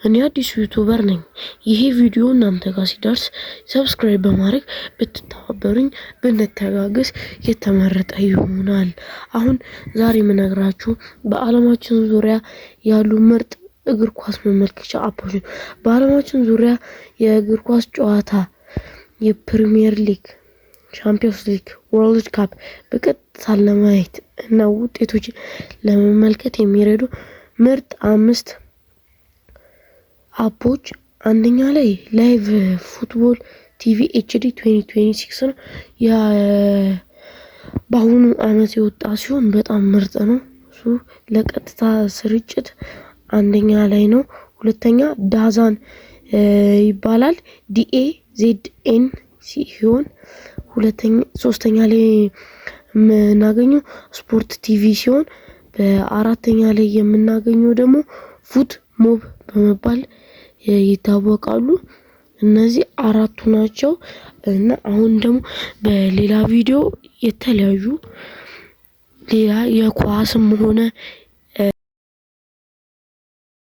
እኔ አዲስ ዩቲዩበር ነኝ። ይሄ ቪዲዮ እናንተ ጋር ሲደርስ ሰብስክራይብ በማድረግ ብትተባበሩኝ ብንተጋገዝ የተመረጠ ይሆናል። አሁን ዛሬ የምነግራችሁ በአለማችን ዙሪያ ያሉ ምርጥ እግር ኳስ መመልከቻ አፖች ነው። በአለማችን ዙሪያ የእግር ኳስ ጨዋታ የፕሪሚየር ሊግ፣ ቻምፒዮንስ ሊግ፣ ወርልድ ካፕ በቀጥታ ለማየት እና ውጤቶችን ለመመልከት የሚረዱ ምርጥ 5 አፖች። አንደኛ ላይ ላይቭ ፉትቦል ቲቪ ኤችዲ 2026 ነው። በአሁኑ አመት የወጣ ሲሆን በጣም ምርጥ ነው። እሱ ለቀጥታ ስርጭት አንደኛ ላይ ነው። ሁለተኛ ዳዛን ይባላል DAZN ሲሆን ሶስተኛ ላይ የምናገኘው ስፖርት ቲቪ ሲሆን በአራተኛ ላይ የምናገኘው ደግሞ ፉት ሞብ በመባል ይታወቃሉ። እነዚህ 4ቱ ናቸው እና አሁን ደግሞ በሌላ ቪዲዮ የተለያዩ ሌላ የኳስም ሆነ